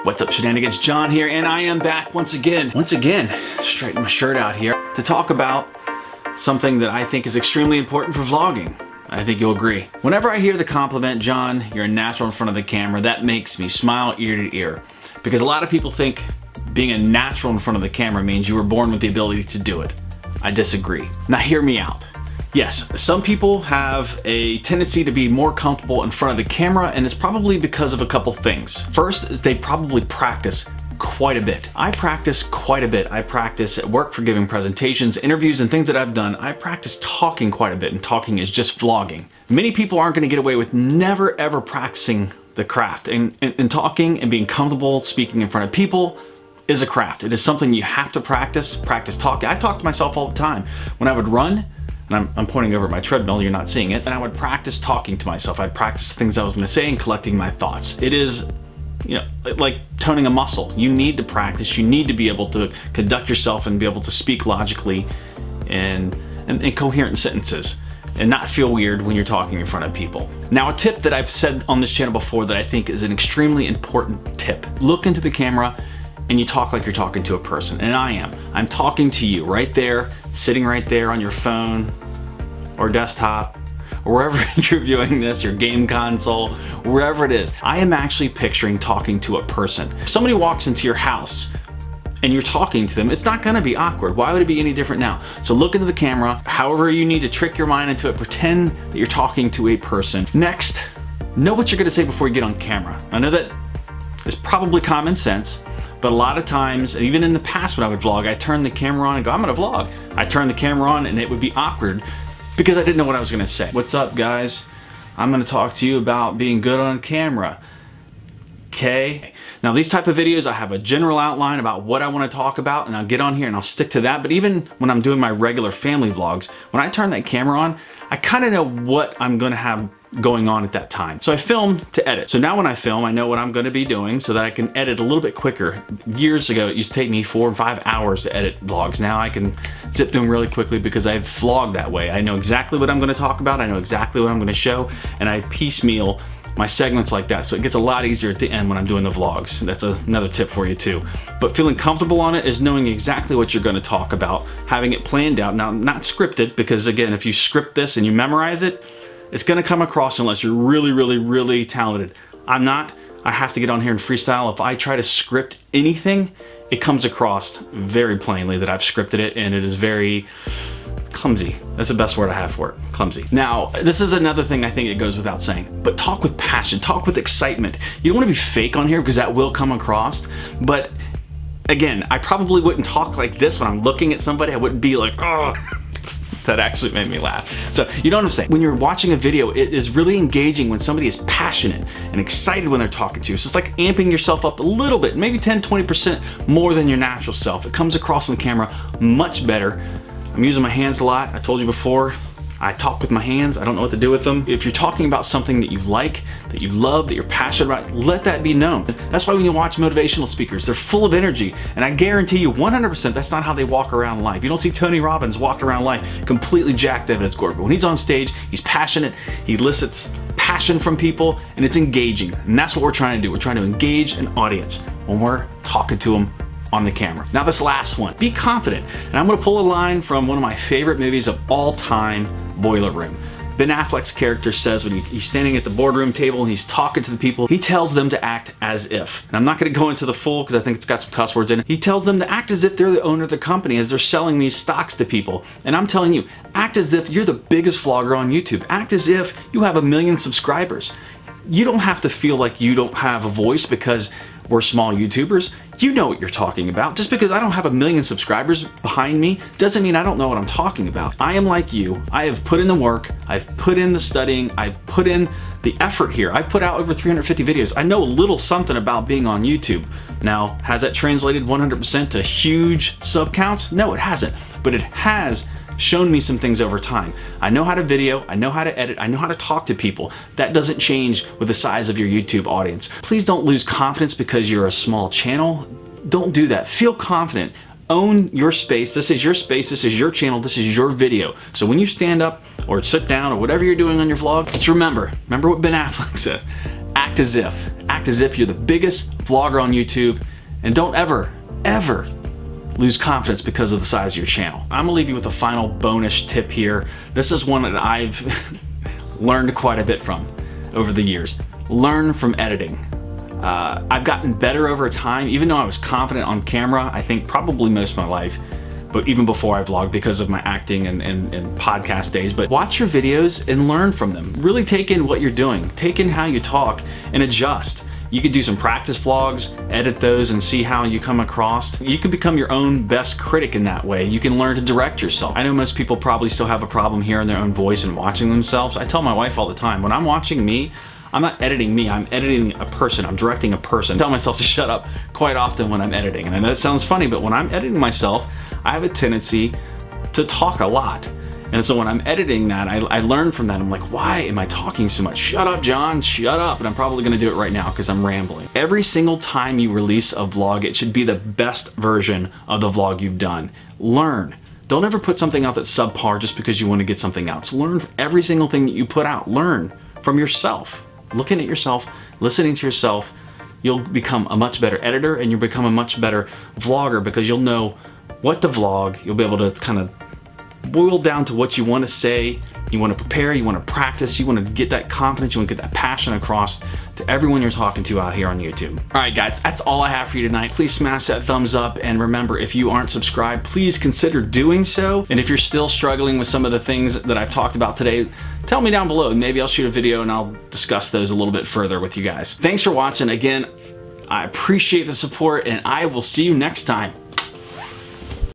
What's up, shenanigans? John here, and I am back once again, straighten my shirt out here to talk about something that I think is extremely important for vlogging. I think you'll agree. Whenever I hear the compliment, John, you're a natural in front of the camera, that makes me smile ear to ear. Because a lot of people think being a natural in front of the camera means you were born with the ability to do it. I disagree. Now hear me out. Yes, some people have a tendency to be more comfortable in front of the camera, and it's probably because of a couple things. First is they probably practice quite a bit. I practice quite a bit. I practice at work for giving presentations, interviews, and things that I've done. I practice talking quite a bit, and talking is just vlogging. Many people aren't gonna get away with never ever practicing the craft. And talking and being comfortable speaking in front of people is a craft. It is something you have to practice talking. I talk to myself all the time. When I would run, and I'm pointing over at my treadmill, you're not seeing it, and I would practice talking to myself. I'd practice the things I was gonna say and collecting my thoughts. It is, you know, like toning a muscle. You need to practice. You need to be able to conduct yourself and be able to speak logically and coherent sentences and not feel weird when you're talking in front of people. Now, a tip that I've said on this channel before that I think is an extremely important tip. Look into the camera and you talk like you're talking to a person, and I am. I'm talking to you right there, sitting right there on your phone or desktop, or wherever you're viewing this, your game console, wherever it is. I am actually picturing talking to a person. If somebody walks into your house and you're talking to them, it's not gonna be awkward. Why would it be any different now? So look into the camera, however you need to trick your mind into it, pretend that you're talking to a person. Next, know what you're gonna say before you get on camera. I know that is probably common sense, but a lot of times, even in the past when I would vlog, I turn the camera on and go, I'm gonna vlog. I turn the camera on and it would be awkward because I didn't know what I was gonna say. What's up, guys? I'm gonna talk to you about being good on camera. Okay? Now these type of videos, I have a general outline about what I wanna talk about, and I'll get on here and I'll stick to that. But even when I'm doing my regular family vlogs, when I turn that camera on, I kinda know what I'm gonna have going on at that time. So I film to edit. So now when I film, I know what I'm gonna be doing so that I can edit a little bit quicker. Years ago, it used to take me 4 or 5 hours to edit vlogs. Now I can zip through them really quickly because I've vlogged that way. I know exactly what I'm gonna talk about. I know exactly what I'm gonna show, and I piecemeal my segments like that. So it gets a lot easier at the end when I'm doing the vlogs. That's another tip for you too. But feeling comfortable on it is knowing exactly what you're gonna talk about, having it planned out. Now, not scripted, because again, if you script this and you memorize it, it's gonna come across unless you're really, really, really talented. I'm not. I have to get on here and freestyle. If I try to script anything, it comes across very plainly that I've scripted it, and it is very clumsy. That's the best word I have for it, clumsy. Now, this is another thing I think it goes without saying, but talk with passion, talk with excitement. You don't wanna be fake on here because that will come across, but again, I probably wouldn't talk like this when I'm looking at somebody. I wouldn't be like, oh. That actually made me laugh. So you know what I'm saying? When you're watching a video, it is really engaging when somebody is passionate and excited when they're talking to you. So it's like amping yourself up a little bit, maybe 10, 20% more than your natural self. It comes across on the camera much better. I'm using my hands a lot. I told you before, I talk with my hands. I don't know what to do with them. If you're talking about something that you like, that you love, that you're passionate about, let that be known. That's why when you watch motivational speakers, they're full of energy. And I guarantee you 100% that's not how they walk around life. You don't see Tony Robbins walk around life completely jacked up in his gourd. But when he's on stage, he's passionate, he elicits passion from people, and it's engaging. And that's what we're trying to do. We're trying to engage an audience when we're talking to them on the camera. Now this last one, be confident. And I'm gonna pull a line from one of my favorite movies of all time, Boiler Room. Ben Affleck's character says when he's standing at the boardroom table and he's talking to the people, he tells them to act as if. And I'm not gonna go into the full because I think it's got some cuss words in it. He tells them to act as if they're the owner of the company as they're selling these stocks to people. And I'm telling you, act as if you're the biggest vlogger on YouTube. Act as if you have 1 million subscribers. You don't have to feel like you don't have a voice because we're small YouTubers. You know what you're talking about. Just because I don't have 1 million subscribers behind me doesn't mean I don't know what I'm talking about. I am like you. I have put in the work. I've put in the studying. I've put in the effort here. I've put out over 350 videos. I know a little something about being on YouTube. Now, has that translated 100% to huge sub counts? No, it hasn't. But it has shown me some things over time. I know how to video, I know how to edit, I know how to talk to people. That doesn't change with the size of your YouTube audience. Please don't lose confidence because you're a small channel. Don't do that. Feel confident. Own your space. This is your space, this is your channel, this is your video. So when you stand up or sit down or whatever you're doing on your vlog, just remember what Ben Affleck says. Act as if. Act act as if you're the biggest vlogger on YouTube, and don't ever, ever lose confidence because of the size of your channel. I'm gonna leave you with a final bonus tip here. This is one that I've learned quite a bit from over the years. Learn from editing. I've gotten better over time, even though I was confident on camera, I think probably most of my life, but even before I vlogged because of my acting and podcast days. But watch your videos and learn from them. Really take in what you're doing, take in how you talk and adjust. You could do some practice vlogs, edit those and see how you come across. You can become your own best critic in that way. You can learn to direct yourself. I know most people probably still have a problem hearing their own voice and watching themselves. I tell my wife all the time, when I'm watching me, I'm not editing me, I'm editing a person, I'm directing a person. I tell myself to shut up quite often when I'm editing. And I know that sounds funny, but when I'm editing myself, I have a tendency to talk a lot. And so when I'm editing that, I learn from that. I'm like, why am I talking so much? Shut up, John, shut up. And I'm probably gonna do it right now because I'm rambling. Every single time you release a vlog, it should be the best version of the vlog you've done. Learn. Don't ever put something out that's subpar just because you want to get something out. So learn from every single thing that you put out. Learn from yourself. Looking at yourself, listening to yourself, you'll become a much better editor and you'll become a much better vlogger because you'll know what to vlog. You'll be able to kind of boil down to what you want to say, you want to prepare, you want to practice, you want to get that confidence, you want to get that passion across to everyone you're talking to out here on YouTube. All right, guys, that's all I have for you tonight. Please smash that thumbs up, and remember, if you aren't subscribed, please consider doing so. And if you're still struggling with some of the things that I've talked about today, tell me down below. Maybe I'll shoot a video and I'll discuss those a little bit further with you guys. Thanks for watching. Again, I appreciate the support, and I will see you next time.